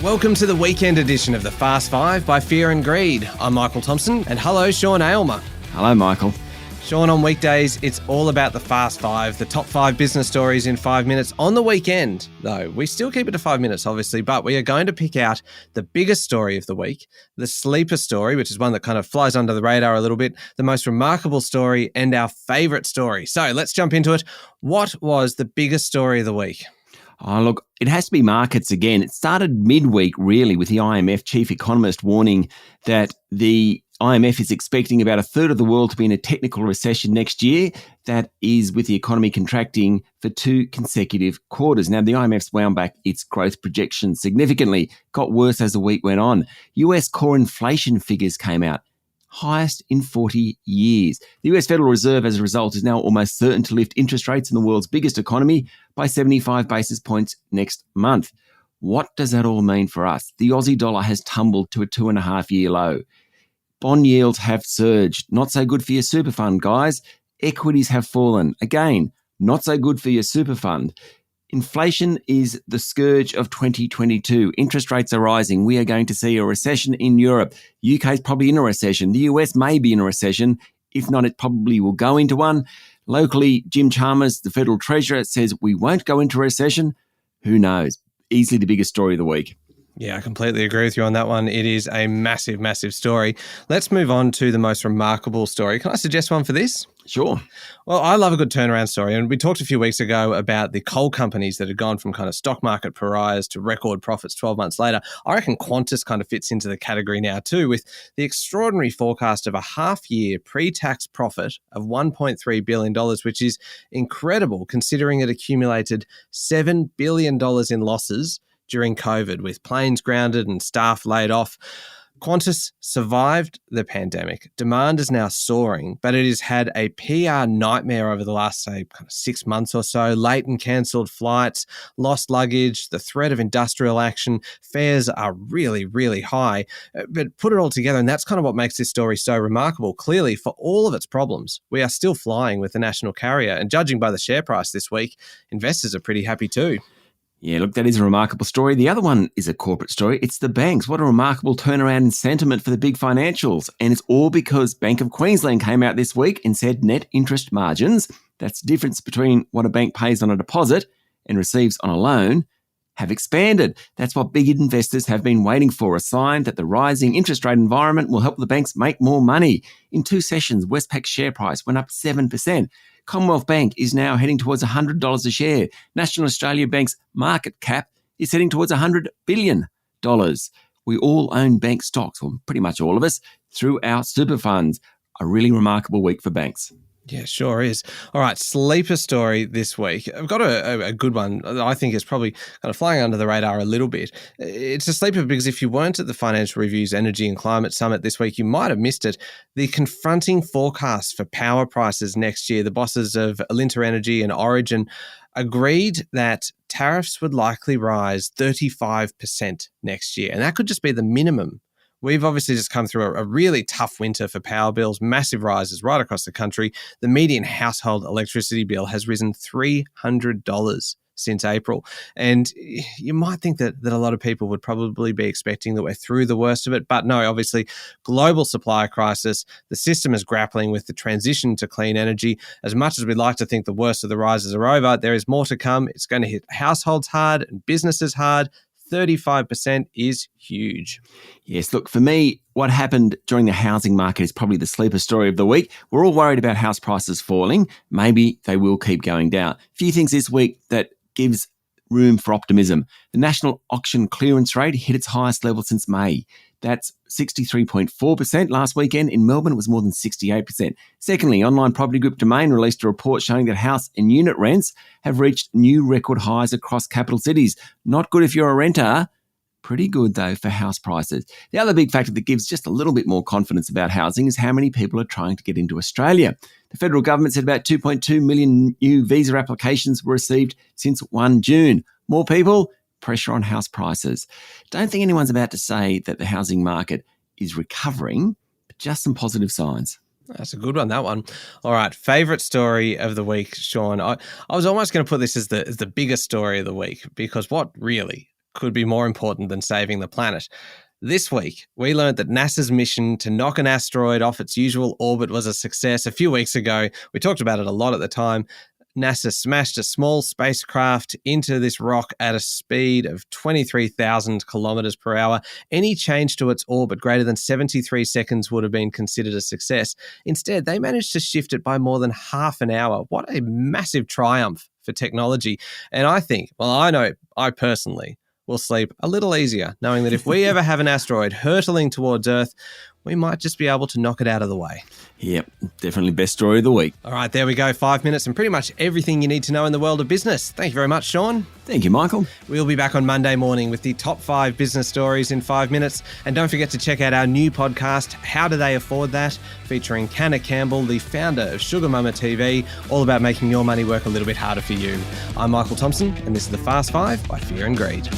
Welcome to the weekend edition of the Fast Five by Fear and Greed. I'm Michael Thompson, and hello, Sean Aylmer. Hello, Michael. Sean, on weekdays, it's all about the Fast Five, the top 5 business stories in 5 minutes. On the weekend, though, we still keep it to 5 minutes, obviously, but we are going to pick out the biggest story of the week, the sleeper story, which is one that kind of flies under the radar a little bit, the most remarkable story, and our favourite story. So let's jump into it. What was the biggest story of the week? Oh, look, it has to be markets again. It started midweek, really, with the IMF chief economist warning that the IMF is expecting about a third of the world to be in a technical recession next year. That is with the economy contracting for 2 consecutive quarters. Now, the IMF's wound back its growth projections significantly. Got worse as the week went on. US core inflation figures came out. Highest in 40 years. The US Federal Reserve, as a result, is now almost certain to lift interest rates in the world's biggest economy by 75 basis points next month. What does that all mean for us? The Aussie dollar has tumbled to a 2.5-year low. Bond yields have surged. Not so good for your super fund, guys. Equities have fallen. Again, not so good for your super fund. Inflation is the scourge of 2022. Interest rates are rising. We are going to see a recession in Europe. UK is probably in a recession. The US may be in a recession. If not, it probably will go into one. Locally, Jim Chalmers, the Federal Treasurer, says we won't go into a recession. Who knows? Easily the biggest story of the week. Yeah, I completely agree with you on that one. It is a massive, massive story. Let's move on to the most remarkable story. Can I suggest one for this? Sure. Well, I love a good turnaround story. And we talked a few weeks ago about the coal companies that had gone from kind of stock market pariahs to record profits 12 months later. I reckon Qantas kind of fits into the category now too, with the extraordinary forecast of a half-year pre-tax profit of $1.3 billion, which is incredible considering it accumulated $7 billion in losses during COVID, with planes grounded and staff laid off. Qantas survived the pandemic. Demand is now soaring, but it has had a PR nightmare over the last, say, kind of 6 months or so. Late and cancelled flights, lost luggage, the threat of industrial action. Fares are really, really high. But put it all together, and that's kind of what makes this story so remarkable. Clearly, for all of its problems, we are still flying with the national carrier. And judging by the share price this week, investors are pretty happy too. Yeah, look, that is a remarkable story. The other one is a corporate story. It's the banks. What a remarkable turnaround in sentiment for the big financials. And it's all because Bank of Queensland came out this week and said net interest margins, that's the difference between what a bank pays on a deposit and receives on a loan, have expanded. That's what big investors have been waiting for, a sign that the rising interest rate environment will help the banks make more money. In 2 sessions, Westpac's share price went up 7%. Commonwealth Bank is now heading towards $100 a share. National Australia Bank's market cap is heading towards $100 billion. We all own bank stocks, or pretty much all of us, through our super funds. A really remarkable week for banks. Yeah, sure is. All right, sleeper story this week. I've got a good one that I think is probably kind of flying under the radar a little bit. It's a sleeper because if you weren't at the Financial Review's Energy and Climate Summit this week, you might have missed it. The confronting forecast for power prices next year, the bosses of Alinta Energy and Origin agreed that tariffs would likely rise 35% next year, and that could just be the minimum. We've obviously just come through a really tough winter for power bills, massive rises right across the country. The median household electricity bill has risen $300 since April. And you might think that a lot of people would probably be expecting that we're through the worst of it. But no, obviously, global supply crisis, the system is grappling with the transition to clean energy. As much as we'd like to think the worst of the rises are over, there is more to come. It's going to hit households hard and businesses hard. 35% is huge. Yes, look, for me, what happened during the housing market is probably the sleeper story of the week. We're all worried about house prices falling. Maybe they will keep going down. A few things this week that gives room for optimism. The national auction clearance rate hit its highest level since May. That's 63.4%. Last weekend in Melbourne, it was more than 68%. Secondly, online property group Domain released a report showing that house and unit rents have reached new record highs across capital cities. Not good if you're a renter. Pretty good, though, for house prices. The other big factor that gives just a little bit more confidence about housing is how many people are trying to get into Australia. The federal government said about 2.2 million new visa applications were received since 1 June. More people, pressure on house prices. Don't think anyone's about to say that the housing market is recovering, but just some positive signs. That's a good one, that one. All right, favourite story of the week, Sean. I was almost going to put this as the biggest story of the week because what really could be more important than saving the planet. This week, we learned that NASA's mission to knock an asteroid off its usual orbit was a success. A few weeks ago, we talked about it a lot at the time. NASA smashed a small spacecraft into this rock at a speed of 23,000 kilometers per hour. Any change to its orbit greater than 73 seconds would have been considered a success. Instead, they managed to shift it by more than half an hour. What a massive triumph for technology. And I know I personally will sleep a little easier knowing that if we ever have an asteroid hurtling towards Earth, we might just be able to knock it out of the way. Yep, definitely best story of the week. All right, there we go. 5 minutes and pretty much everything you need to know in the world of business. Thank you very much, Sean. Thank you, Michael. We'll be back on Monday morning with the top 5 business stories in 5 minutes. And don't forget to check out our new podcast, How Do They Afford That?, featuring Canna Campbell, the founder of Sugar Mama TV, all about making your money work a little bit harder for you. I'm Michael Thompson, and this is the Fast 5 by Fear and Greed.